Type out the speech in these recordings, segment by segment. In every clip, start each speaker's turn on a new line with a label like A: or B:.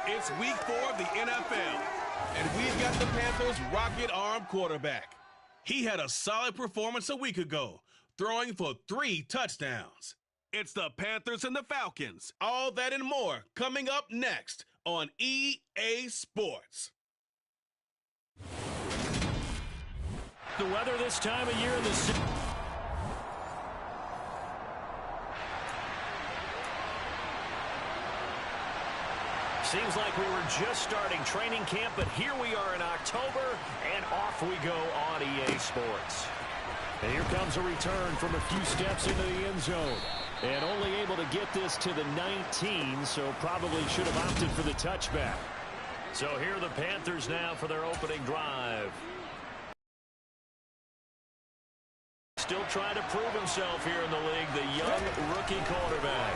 A: It's week 4 of the NFL, and we've got the Panthers' rocket-armed quarterback. He had a solid performance a week ago, throwing for 3 touchdowns. It's the Panthers and the Falcons. All that and more coming up next on EA Sports.
B: The weather this time of year in the city. Seems like we were just starting training camp, but here we are in October, and off we go on EA Sports. And here comes a return from a few steps into the end zone. And only able to get this to the 19, so probably should have opted for the touchback. So here are the Panthers now for their opening drive. Still trying to prove himself here in the league, the young rookie quarterback.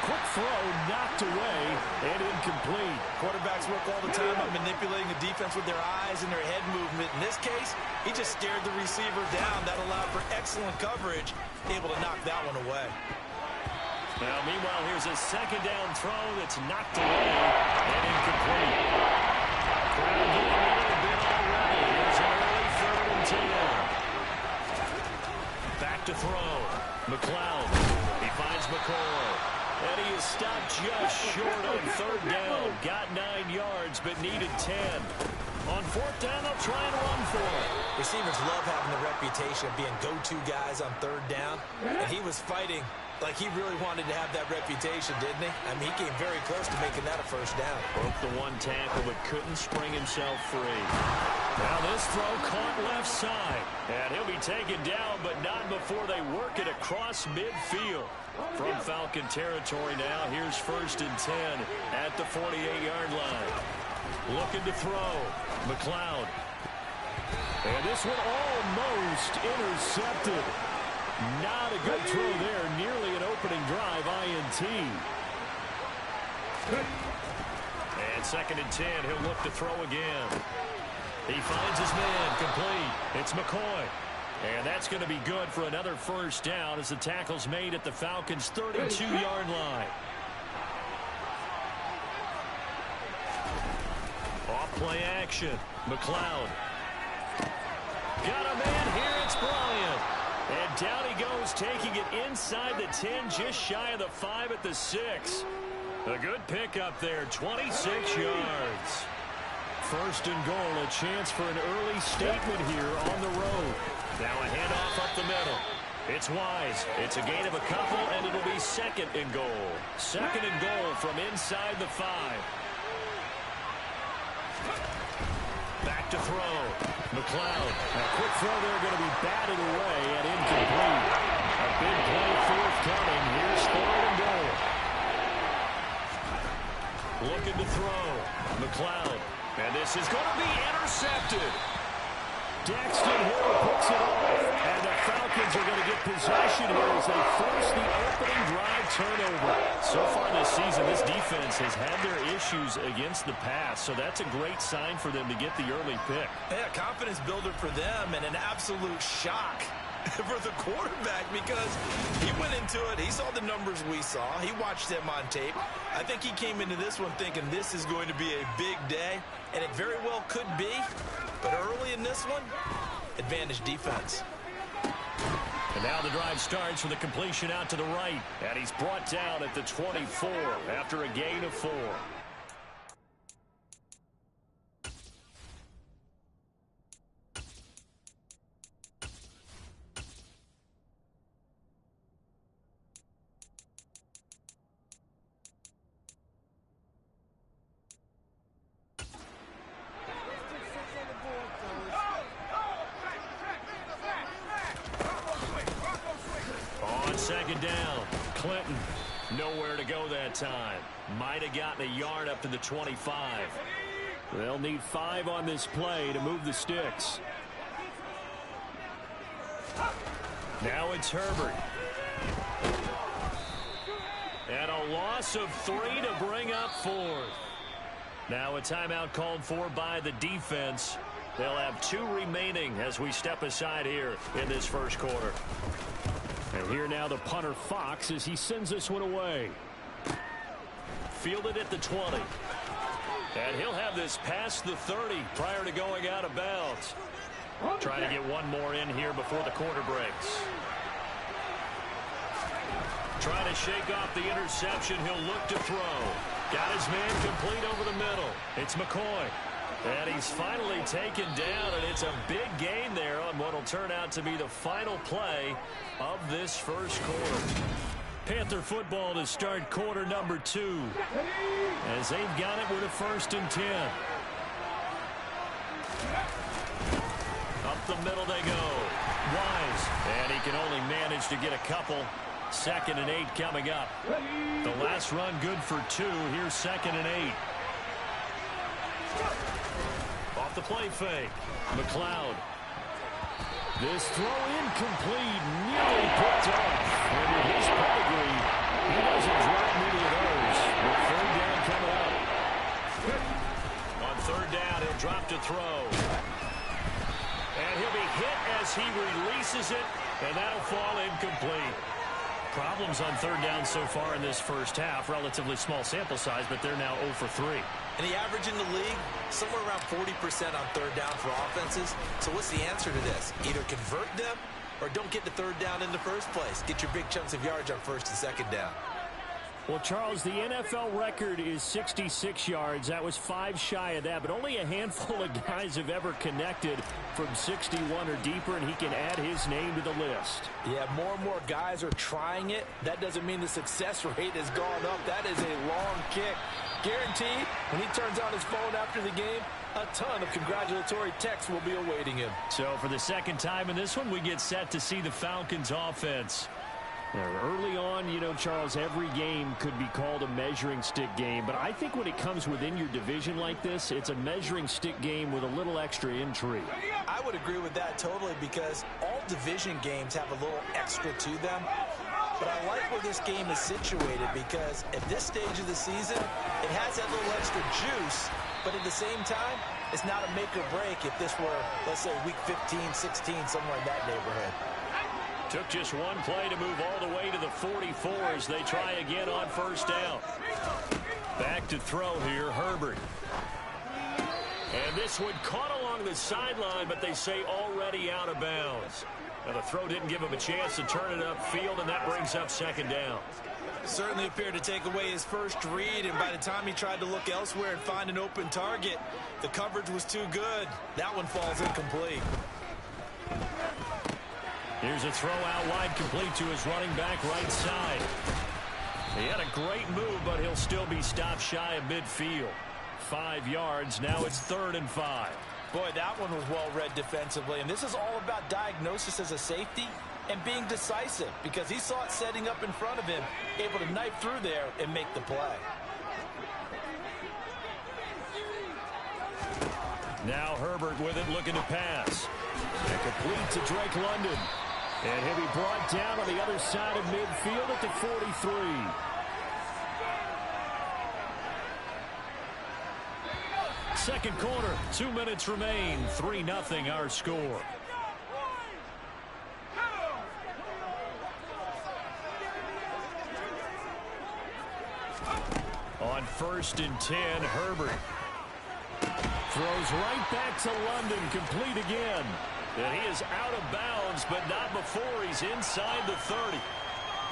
B: Quick throw, knocked away, and incomplete.
C: Quarterbacks work all the time on manipulating the defense with their eyes and their head movement. In this case, he just stared the receiver down. That allowed for excellent coverage, able to knock that one away.
B: Now, meanwhile, here's a second down throw that's knocked away and incomplete. Crowd getting a little bit already. Here's an early 3rd and 10. Back to throw. McLeod. He finds McCoy. And he is stopped just short on 3rd down. Got 9 yards, but needed 10. On 4th down, they'll try and run for it.
C: Receivers love having the reputation of being go-to guys on 3rd down. And he was fighting like he really wanted to have that reputation, didn't he? I mean, he came very close to making that a 1st down.
B: Broke the 1 tackle, but couldn't spring himself free. Now this throw caught left side. And he'll be taken down, but not before they work it across midfield. From Falcon territory now, here's 1st and 10 at the 48-yard line. Looking to throw. McLeod. And this one almost intercepted. Not a good throw there. Nearly an opening drive INT. And 2nd and 10. He'll look to throw again. He finds his man. Complete. It's McCoy. And that's going to be good for another 1st down as the tackle's made at the Falcons' 32-yard line. Off play action. McLeod. Got a man here. It's Bryant. And down he goes, taking it inside the 10, just shy of the 5 at the 6. A good pickup there, 26 yards. 1st and goal, a chance for an early statement here on the road. Now a handoff up the middle. It's Wise. It's a gain of a couple, and it'll be 2nd and goal. 2nd and goal from inside the 5. Back to throw. McLeod. A quick throw there going to be batted away and incomplete. A big play forthcoming. Here's 3rd and goal. Looking to throw. McLeod. And this is going to be intercepted. Daxton Hill picks it off. And the Falcons are going to get possession here as they force the opening drive turnover. So far this season, this defense has had their issues against the pass. So that's a great sign for them to get the early pick.
C: Yeah, confidence builder for them and an absolute shock for the quarterback because he went into it. He saw the numbers we saw. He watched them on tape. I think he came into this one thinking this is going to be a big day, and it very well could be. But early in this one, advantage defense.
B: And now the drive starts with a completion out to the right. And he's brought down at the 24 after a gain of 4. Second down. Clinton. Nowhere to go that time. Might have gotten a yard up to the 25. They'll need 5 on this play to move the sticks. Now it's Herbert. And a loss of 3 to bring up 4th. Now a timeout called for by the defense. They'll have 2 remaining as we step aside here in this first quarter. And here now the punter Fox as he sends this one away. fielded at the 20. And he'll have this past the 30 prior to going out of bounds. Trying to get one more in here before the quarter breaks. Trying to shake off the interception. He'll look to throw. Got his man complete over the middle. It's McCoy. And he's finally taken down, and it's a big gain there on what will turn out to be the final play of this first quarter. Panther football to start quarter number 2. As they've got it with a 1st and 10. Up the middle they go. Wise. And he can only manage to get a couple. 2nd and 8 coming up. The last run good for 2. Here's 2nd and 8. Off the play fake. McLeod. This throw incomplete. Nearly picked off. And in his pedigree, he doesn't drop many of those. With 3rd down coming up. On 3rd down, he'll drop to throw. And he'll be hit as he releases it. And that'll fall incomplete. Problems on 3rd down so far in this first half. Relatively small sample size, but they're now 0 for 3.
C: And the average in the league, somewhere around 40% on 3rd down for offenses. So what's the answer to this? Either convert them or don't get the 3rd down in the first place. Get your big chunks of yards on 1st and 2nd down.
B: Well, Charles, the NFL record is 66 yards. That was 5 shy of that, but only a handful of guys have ever connected from 61 or deeper, and he can add his name to the list.
C: Yeah, more and more guys are trying it. That doesn't mean the success rate has gone up. That is a long kick. Guaranteed, when he turns on his phone after the game, a ton of congratulatory texts will be awaiting him.
B: So for the 2nd time in this one, we get set to see the Falcons offense. Early on, you know, Charles, every game could be called a measuring stick game. But I think when it comes within your division like this, it's a measuring stick game with a little extra intrigue.
C: I would agree with that totally because all division games have a little extra to them. But I like where this game is situated because at this stage of the season, it has that little extra juice. But at the same time, it's not a make or break if this were, let's say, week 15, 16, somewhere in that neighborhood.
B: Took just one play to move all the way to the 44 as they try again on 1st down. Back to throw here, Herbert. And this one caught along the sideline, but they say already out of bounds. Now the throw didn't give him a chance to turn it upfield, and that brings up 2nd down.
C: Certainly appeared to take away his first read, and by the time he tried to look elsewhere and find an open target, the coverage was too good. That one falls incomplete.
B: Here's a throw out wide, complete to his running back right side. He had a great move, but he'll still be stopped shy of midfield. 5 yards. Now it's 3rd and 5.
C: Boy, that one was well read defensively, and this is all about diagnosis as a safety and being decisive because he saw it setting up in front of him, able to knife through there and make the play.
B: Now Herbert with it, looking to pass. And complete to Drake London. And he'll be brought down on the other side of midfield at the 43. Second quarter, 2 minutes remain. 3-0 our score. On 1st and 10, Herbert throws right back to London, complete again. And he is out of bounds, but not before he's inside the 30.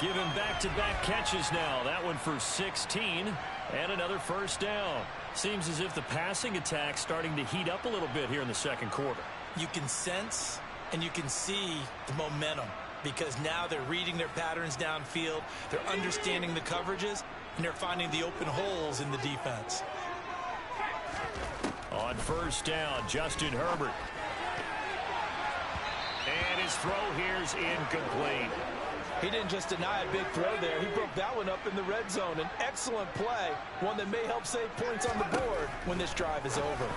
B: Give him back-to-back catches now. That one for 16 and another 1st down. Seems as if the passing attack's starting to heat up a little bit here in the 2nd quarter.
C: You can sense and you can see the momentum because now they're reading their patterns downfield, they're understanding the coverages, and they're finding the open holes in the defense.
B: On 1st down, Justin Herbert. And his throw here's incomplete.
C: He didn't just deny a big throw there. He broke that one up in the red zone. An excellent play, one that may help save points on the board when this drive is over.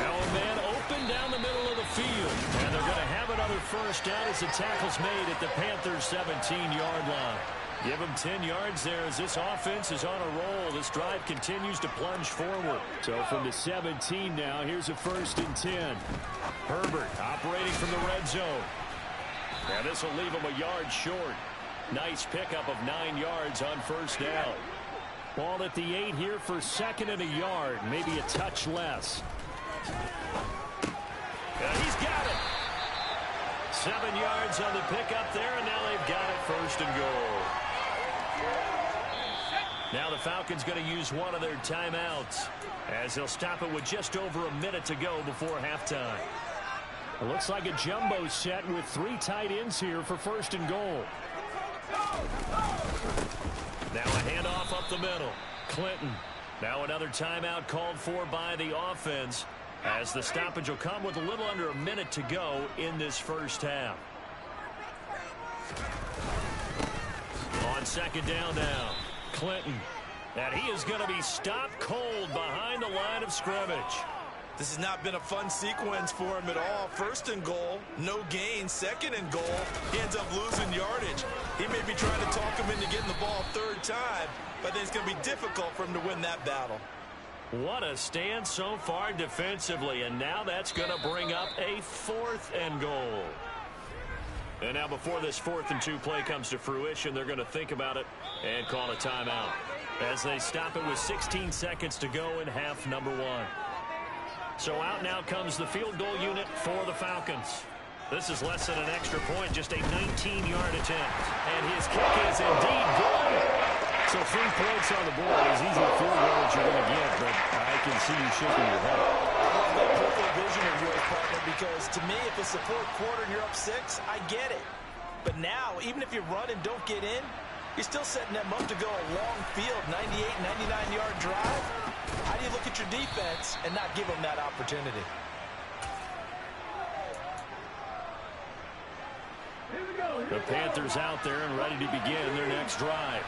B: Now a man open down the middle of the field. And they're going to have another 1st down as the tackle's made at the Panthers' 17-yard line. Give him 10 yards there as this offense is on a roll. This drive continues to plunge forward. So from the 17 now, here's a 1st and 10. Herbert operating from the red zone. Now this will leave him a yard short. Nice pickup of 9 yards on 1st down. Ball at the 8 here for 2nd and a yard, maybe a touch less. And he's got it. 7 yards on the pickup there, and now they've got it 1st and goal. Now the Falcons going to use one of their timeouts as they'll stop it with just over a minute to go before halftime. It looks like a jumbo set with 3 tight ends here for 1st and goal. Now a handoff up the middle. Clinton. Now another timeout called for by the offense as the stoppage will come with a little under a minute to go in this first half. On 2nd down now. Clinton. And he is going to be stopped cold behind the line of scrimmage.
C: This has not been a fun sequence for him at all. 1st and goal, no gain. 2nd and goal, he ends up losing yardage. He may be trying to talk him into getting the ball 3rd time, but I think it's going to be difficult for him to win that battle.
B: What a stand so far defensively, and now that's going to bring up a 4th and goal. And now before this 4th and 2 play comes to fruition, they're going to think about it and call a timeout as they stop it with 16 seconds to go in half number 1. So out now comes the field goal unit for the Falcons. This is less than an extra point, just a 19-yard attempt. And his kick is indeed good. So 3 points on the board. As easy a field goal as you're going to get, but I can see you shaking your head.
C: I love that peripheral vision of yours, partner, because to me, if it's the 4th quarter and you're up 6, I get it. But now, even if you run and don't get in, you're still setting them up to go a long field, 98, 99-yard drive. How do you look at your defense and not give them that opportunity?
B: The Panthers out there and ready to begin their next drive.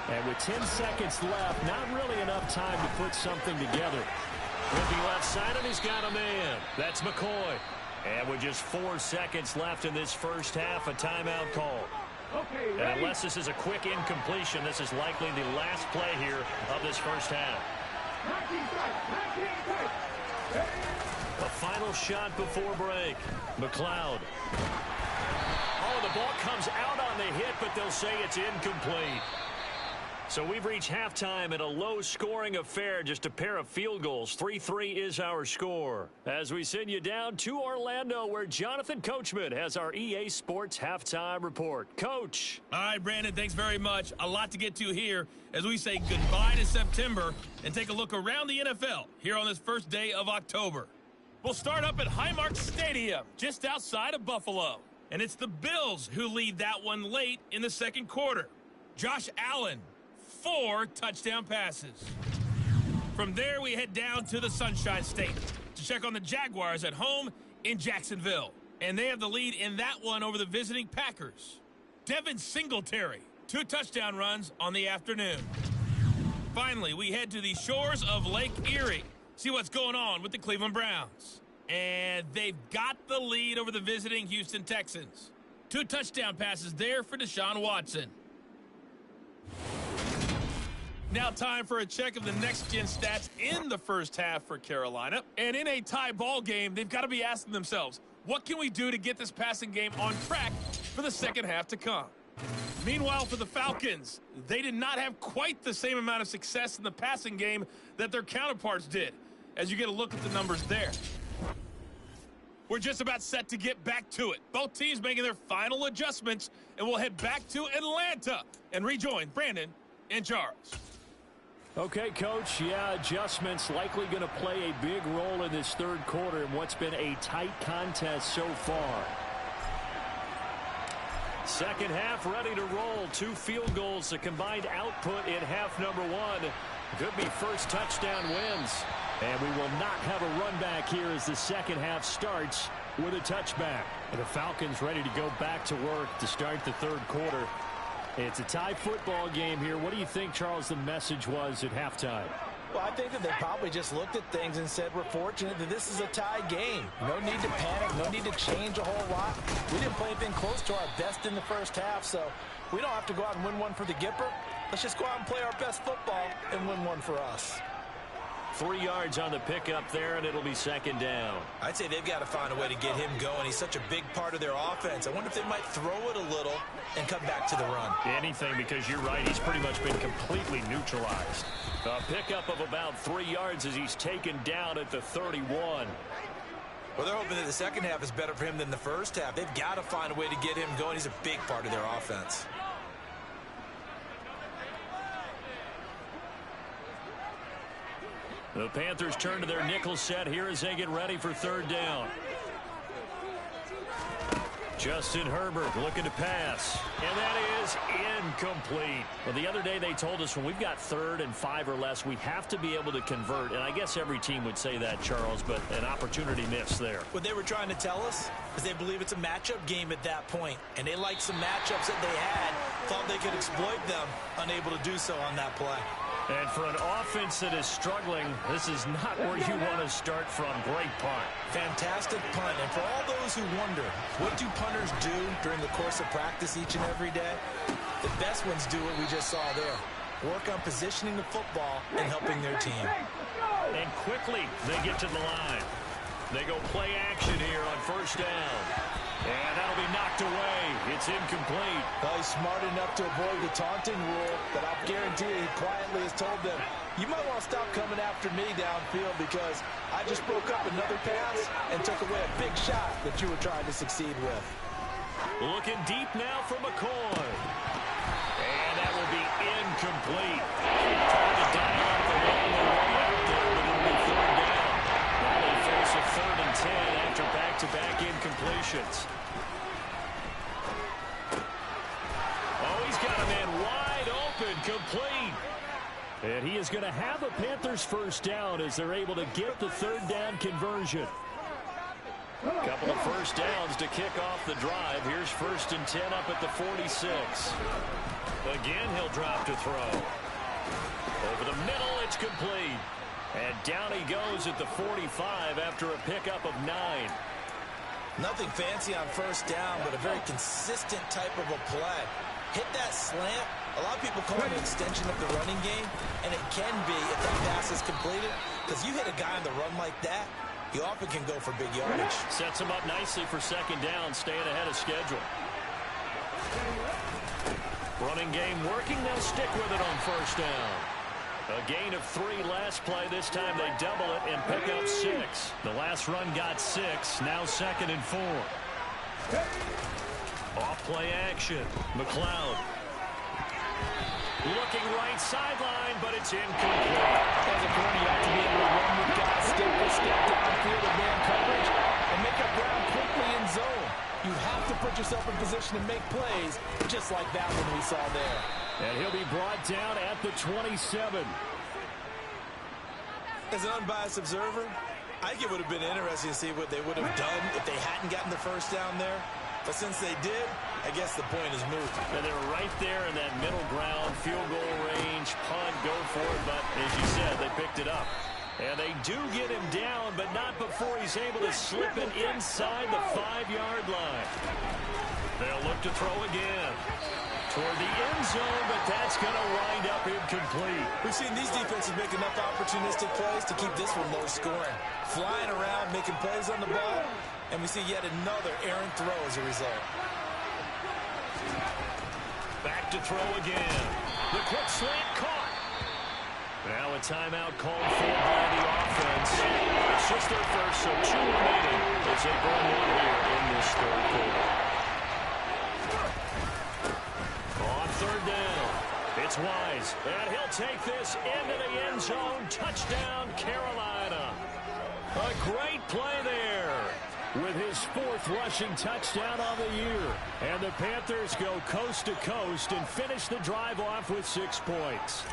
B: And with 10 seconds left, not really enough time to put something together. Looking left side, and he's got a man. That's McCoy. And with just 4 seconds left in this first half, a timeout call. And unless this is a quick incompletion, this is likely the last play here of this first half. A final shot before break. McLeod. Oh, the ball comes out on the hit, but they'll say it's incomplete. So we've reached halftime in a low-scoring affair, just a pair of field goals. 3-3 is our score. As we send you down to Orlando, where Jonathan Coachman has our EA Sports Halftime Report. Coach.
D: All right, Brandon, thanks very much. A lot to get to here as we say goodbye to September and take a look around the NFL here on this first day of October. We'll start up at Highmark Stadium, just outside of Buffalo. And it's the Bills who lead that one late in the second quarter. Josh Allen, 4 touchdown passes. From there, we head down to the Sunshine State to check on the Jaguars at home in Jacksonville. And they have the lead in that one over the visiting Packers. Devin Singletary, 2 touchdown runs on the afternoon. Finally, we head to the shores of Lake Erie, see what's going on with the Cleveland Browns. And they've got the lead over the visiting Houston Texans. 2 touchdown passes there for Deshaun Watson. Now time for a check of the next-gen stats in the first half for Carolina. And in a tie ball game, they've got to be asking themselves, what can we do to get this passing game on track for the second half to come? Meanwhile, for the Falcons, they did not have quite the same amount of success in the passing game that their counterparts did, as you get a look at the numbers there. We're just about set to get back to it. Both teams making their final adjustments, and we'll head back to Atlanta and rejoin Brandon and Charles.
B: Okay, Coach, yeah, adjustments likely going to play a big role in this third quarter in what's been a tight contest so far. Second half ready to roll. 2 field goals, the combined output in half number 1. Could be first touchdown wins. And we will not have a run back here as the second half starts with a touchback. And the Falcons ready to go back to work to start the third quarter. It's a tie football game here. What do you think, Charles, the message was at halftime?
C: Well, I think that they probably just looked at things and said, we're fortunate that this is a tie game. No need to panic, no need to change a whole lot. We didn't play anything close to our best in the first half, so we don't have to go out and win one for the Gipper. Let's just go out and play our best football and win one for us.
B: 3 yards on the pickup there, and it'll be second down.
C: I'd say they've got to find a way to get him going. He's such a big part of their offense. I wonder if they might throw it a little and come back to the run.
B: Anything, because you're right. He's pretty much been completely neutralized. A pickup of about 3 yards as he's taken down at the 31.
C: Well, they're hoping that the second half is better for him than the first half. They've got to find a way to get him going. He's a big part of their offense.
B: The Panthers turn to their nickel set here as they get ready for third down. Justin Herbert looking to pass, and that is incomplete. Well, the other day they told us when we've got 3rd and 5 or less, we have to be able to convert, and I guess every team would say that, Charles, but an opportunity missed there.
C: What they were trying to tell us is they believe it's a matchup game at that point, and they liked some matchups that they had, thought they could exploit them, unable to do so on that play.
B: And for an offense that is struggling, this is not where you want to start from. Great punt.
C: Fantastic punt. And for all those who wonder, what do punters do during the course of practice each and every day? The best ones do what we just saw there. Work on positioning the football and helping their team.
B: And quickly, they get to the line. They go play action here on first down. And that'll be knocked away. It's incomplete.
C: Well, he's smart enough to avoid the taunting rule, but I'll guarantee you he quietly has told them, you might want to stop coming after me downfield because I just broke up another pass and took away a big shot that you were trying to succeed with.
B: Looking deep now for McCoy. And that will be incomplete. Trying to dial up the long way out there, but it'll be third down. Now they face a 3rd and 10 after back-to-back incompletions. Oh, he's got a man wide open, complete. And he is going to have a Panthers first down as they're able to get the 3rd down conversion. Couple of first downs to kick off the drive. Here's 1st and 10 up at the 46. Again, he'll drop to throw. Over the middle, it's complete. And down he goes at the 45 after a pickup of 9.
C: Nothing fancy on first down, but a very consistent type of a play. Hit that slant. A lot of people call it an extension of the running game, and it can be if that pass is completed, because you hit a guy on the run like that, he often can go for big yardage.
B: Sets him up nicely for second down, staying ahead of schedule. Running game working, they'll stick with it on first down. A gain of 3 last play. This time they double it and pick up 6. The last run got 6. Now 2nd and 4. Off play action. McLeod. Looking right sideline, but it's incomplete.
C: As a corner, you have to be able to run with guys step for step downfield of man coverage and make up ground quickly in zone. You have to put yourself in position to make plays, just like that one we saw there.
B: And he'll be brought down at the 27.
C: As an unbiased observer, I think it would have been interesting to see what they would have done if they hadn't gotten the first down there. But since they did, I guess the point is moot.
B: And they were right there in that middle ground, field goal range, punt, go for it. But as you said, they picked it up. And they do get him down, but not before he's able to slip it inside the 5-yard line. They'll look to throw again. Toward the end zone, but that's going to wind up incomplete.
C: We've seen these defenses make enough opportunistic plays to keep this one low scoring. Flying around, making plays on the ball, and we see yet another errant throw as a result.
B: Back to throw again. The quick slant caught. Now a timeout called for by the offense. It's just their first, so 2 remaining as they burn 1 here in this 3rd quarter. On 3rd down, it's Wise, and he'll take this into the end zone. Touchdown, Carolina. A great play there with his 4th rushing touchdown on the year. And the Panthers go coast to coast and finish the drive off with 6 points.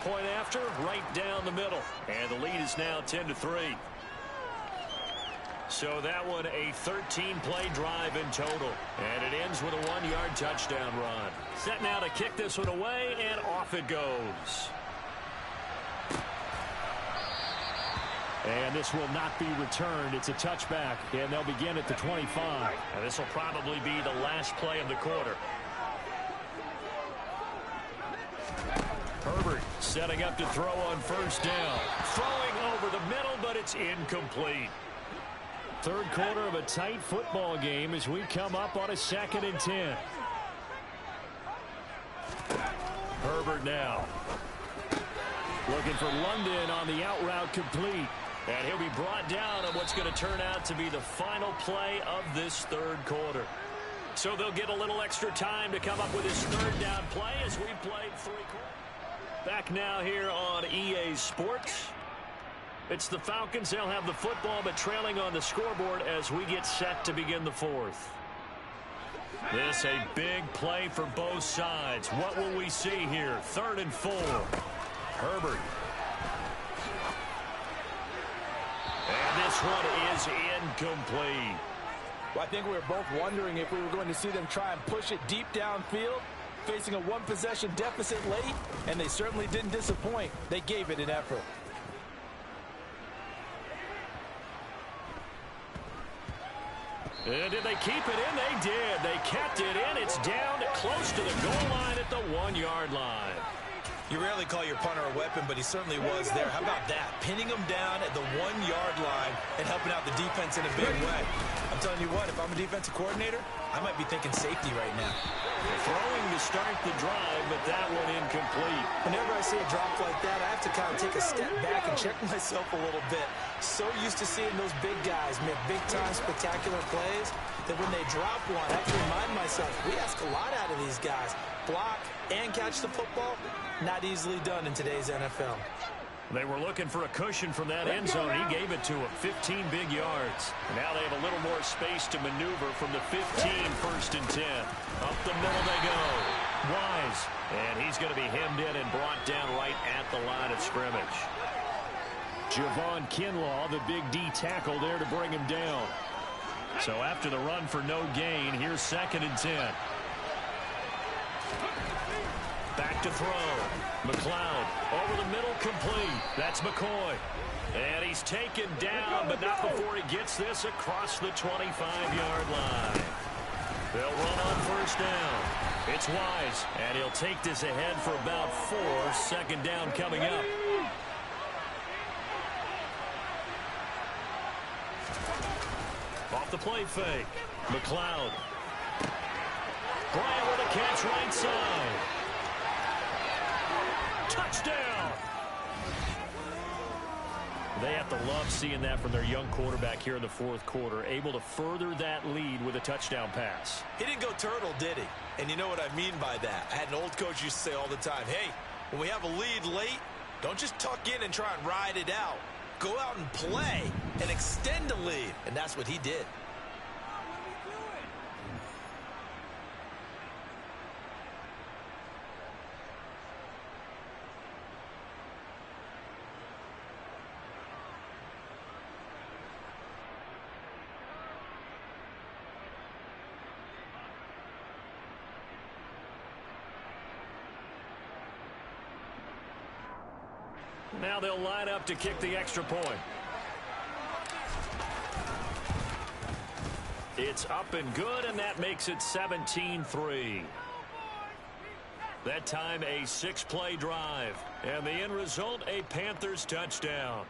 B: Point after, right down the middle. And the lead is now 10-3. So that one a 13-play drive in total. And it ends with a 1-yard touchdown run. Set now to kick this one away, and off it goes. And this will not be returned. It's a touchback, and they'll begin at the 25. And this will probably be the last play of the quarter. Herbert setting up to throw on first down. Throwing over the middle, but it's incomplete. Third quarter of a tight football game as we come up on a 2nd and 10. Herbert now. Looking for London on the out route complete. And he'll be brought down on what's going to turn out to be the final play of this third quarter. So they'll get a little extra time to come up with his third down play as we played 3 quarters. Back now here on EA Sports. It's the Falcons. They'll have the football, but trailing on the scoreboard as we get set to begin the 4th. This a big play for both sides. What will we see here? 3rd and 4. Herbert. And this one is incomplete.
C: Well, I think we were both wondering if we were going to see them try and push it deep downfield, facing a 1-possession deficit late, and they certainly didn't disappoint. They gave it an effort.
B: And did they keep it in? They did. They kept it in. It's down close to the goal line at the 1-yard line.
C: You rarely call your punter a weapon, but he certainly was there. How about that? Pinning him down at the 1-yard line and helping out the defense in a big way. I'm telling you what, if I'm a defensive coordinator, I might be thinking safety right now.
B: Throwing to start the drive, but that one incomplete.
C: Whenever I see a drop like that, I have to kind of take a step back and check myself a little bit. So used to seeing those big guys make big-time spectacular plays that when they drop one, I have to remind myself, we ask a lot out of these guys. Block and catch the football, not easily done in today's NFL.
B: They were looking for a cushion from that end zone. He gave it to him. 15 big yards. Now they have a little more space to maneuver from the 15, 1st and 10. Up the middle they go. Wise. And he's going to be hemmed in and brought down right at the line of scrimmage. Javon Kinlaw, the big D tackle there to bring him down. So after the run for no gain, here's 2nd and 10. Back to throw. McLeod over the middle, complete. That's McCoy. And he's taken down, but not before he gets this across the 25-yard line. They'll run on first down. It's Wise, and he'll take this ahead for about 4. 2nd down coming up. Off the play fake. McLeod. Bryant with a catch right side. Touchdown! They have to love seeing that from their young quarterback here in the 4th quarter, able to further that lead with a touchdown pass.
C: He didn't go turtle, did he? And you know what I mean by that. I had an old coach used to say all the time, hey, when we have a lead late, don't just tuck in and try and ride it out. Go out and play and extend the lead. And that's what he did.
B: Now they'll line up to kick the extra point. It's up and good, and that makes it 17-3. That time a 6-play drive, and the end result, a Panthers touchdown.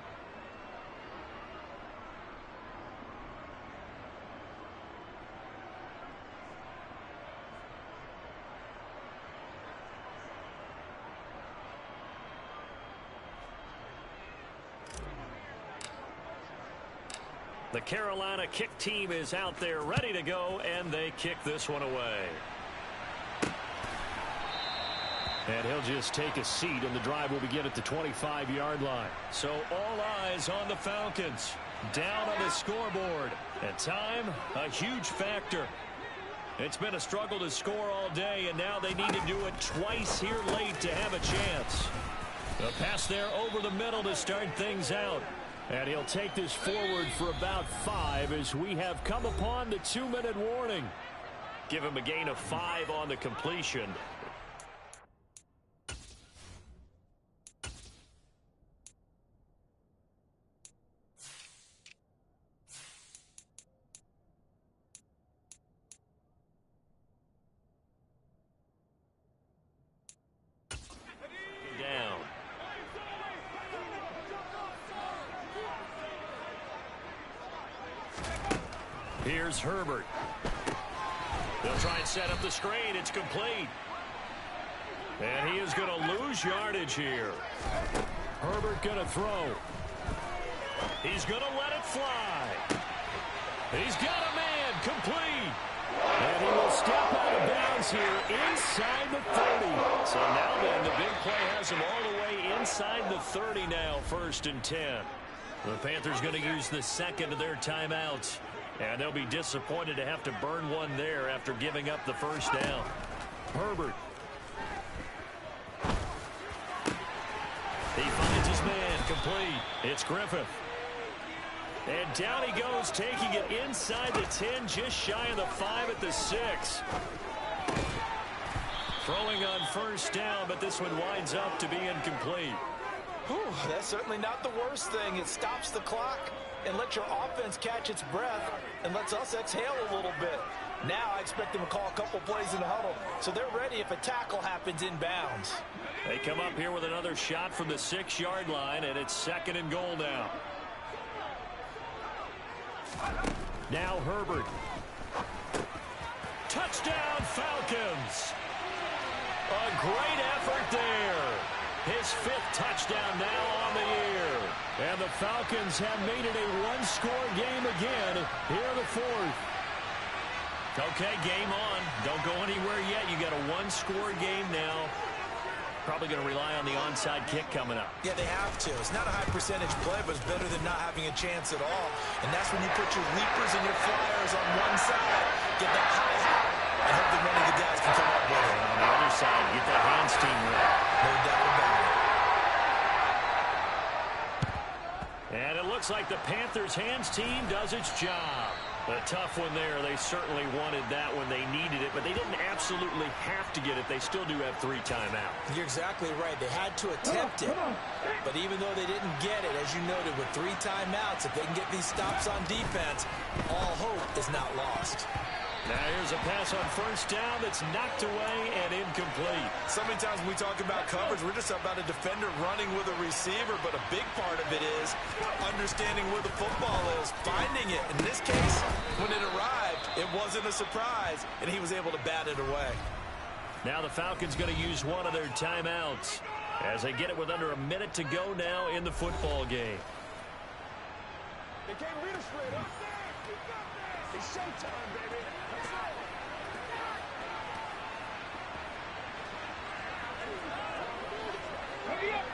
B: The Carolina kick team is out there ready to go, and they kick this one away. And he'll just take a seat, and the drive will begin at the 25-yard line. So all eyes on the Falcons. Down on the scoreboard. At time, a huge factor. It's been a struggle to score all day, and now they need to do it twice here late to have a chance. The pass there over the middle to start things out. And he'll take this forward for about 5 as we have come upon the 2-minute warning. Give him a gain of 5 on the completion. Here's Herbert. They'll try and set up the screen. It's complete. And he is going to lose yardage here. Herbert going to throw. He's going to let it fly. He's got a man complete. And he will step out of bounds here inside the 30. So now then, the big play has him all the way inside the 30 now, 1st and 10. The Panthers going to use the second of their timeouts. And they'll be disappointed to have to burn one there after giving up the first down. Herbert. He finds his man complete. It's Griffith. And down he goes, taking it inside the 10, just shy of the 5 at the 6. Throwing on first down, but this one winds up to be incomplete.
C: Whew, that's certainly not the worst thing. It stops the clock and lets your offense catch its breath and lets us exhale a little bit. Now I expect them to call a couple plays in the huddle, so they're ready if a tackle happens inbounds.
B: They come up here with another shot from the 6-yard line, and it's 2nd and goal now. Now Herbert. Touchdown, Falcons. A great effort there. His 5th touchdown now on the year. And the Falcons have made it a one-score game again here in the 4th. Okay, game on. Don't go anywhere yet. You got a one-score game now. Probably going to rely on the onside kick coming up.
C: Yeah, they have to. It's not a high percentage play, but it's better than not having a chance at all. And that's when you put your leapers and your flyers on one side, get that high hop, and hope that one of the guys can come up with it.
B: On the other side, get that hands team ready.
C: No doubt about it.
B: And it looks like the Panthers hands team does its job. A tough one there. They certainly wanted that when they needed it, but they didn't absolutely have to get it. They still do have 3 timeouts.
C: You're exactly right. They had to attempt it. But even though they didn't get it, as you noted, with 3 timeouts, if they can get these stops on defense, all hope is not lost.
B: Now here's a pass on first down that's knocked away and incomplete.
C: So many times when we talk about coverage, we're just about a defender running with a receiver, but a big part of it is understanding where the football is, finding it. In this case, when it arrived, it wasn't a surprise, and he was able to bat it away.
B: Now the Falcons going to use one of their timeouts as they get it with under a minute to go now in the football game.
E: They can't read us straight up. It's showtime, baby.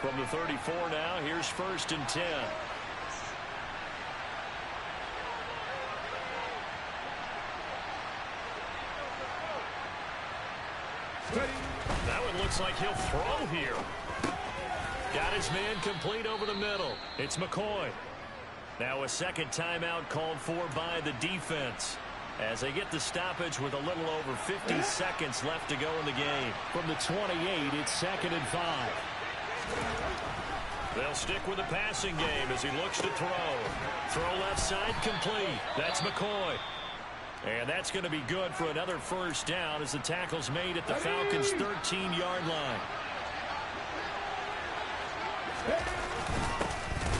B: From the 34 now, here's 1st and 10. That one looks like he'll throw here. Got his man complete over the middle. It's McCoy. Now a second timeout called for by the defense as they get the stoppage with a little over 50 seconds left to go in the game. From the 28, it's 2nd and 5. They'll stick with the passing game as he looks to throw. Throw left side complete. That's McCoy. And that's going to be good for another first down as the tackle's made at the Falcons' 13-yard line.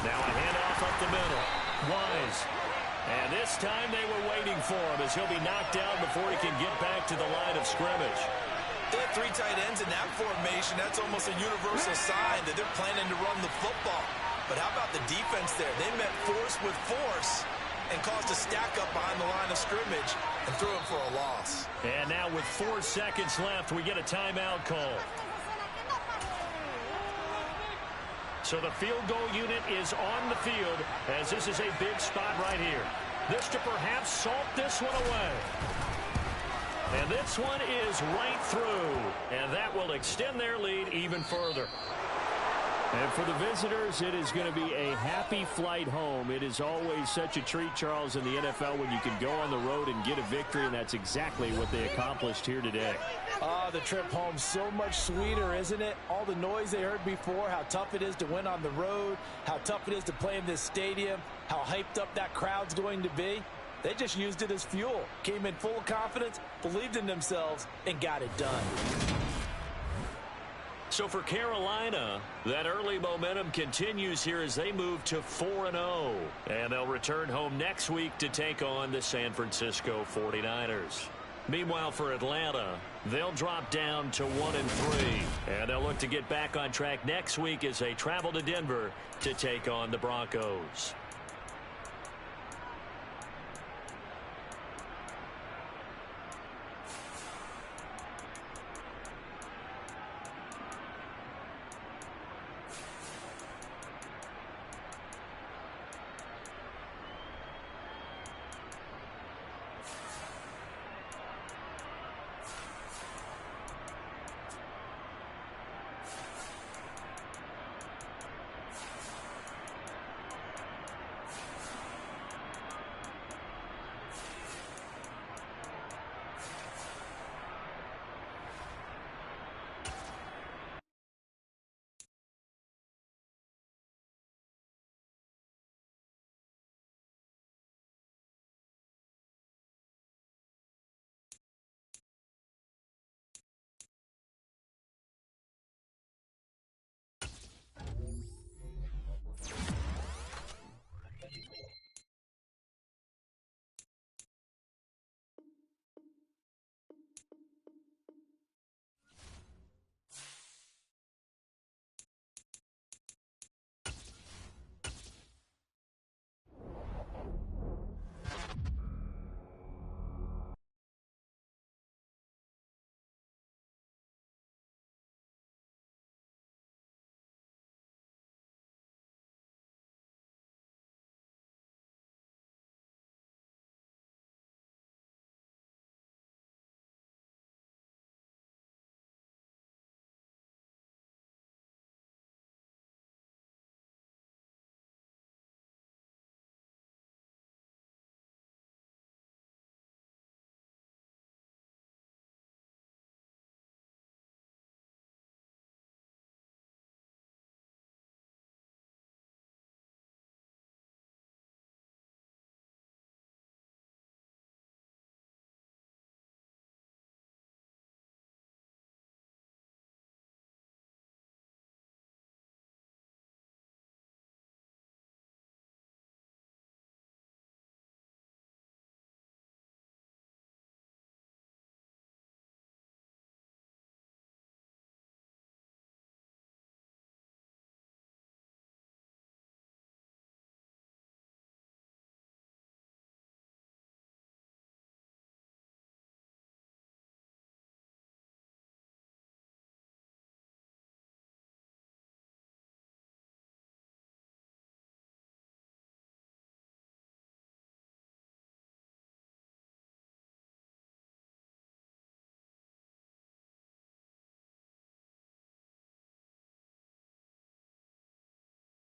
B: Now a handoff up the middle. Wise. And this time they were waiting for him as he'll be knocked down before he can get back to the line of scrimmage.
C: They have 3 tight ends in that formation. That's almost a universal sign that they're planning to run the football. But how about the defense there? They met force with force and caused a stack up behind the line of scrimmage and threw it for a loss.
B: And now with 4 seconds left, we get a timeout call. So the field goal unit is on the field as this is a big spot right here. This to perhaps salt this one away. And this one is right through. And that will extend their lead even further. And for the visitors, it is going to be a happy flight home. It is always such a treat, Charles, in the NFL when you can go on the road and get a victory, and that's exactly what they accomplished here today.
C: The trip home so much sweeter, isn't it? All the noise they heard before, how tough it is to win on the road, how tough it is to play in this stadium, how hyped up that crowd's going to be. They just used it as fuel, came in full of confidence, believed in themselves, and got it done.
B: So for Carolina, that early momentum continues here as they move to 4-0. And they'll return home next week to take on the San Francisco 49ers. Meanwhile, for Atlanta, they'll drop down to 1-3. And they'll look to get back on track next week as they travel to Denver to take on the Broncos.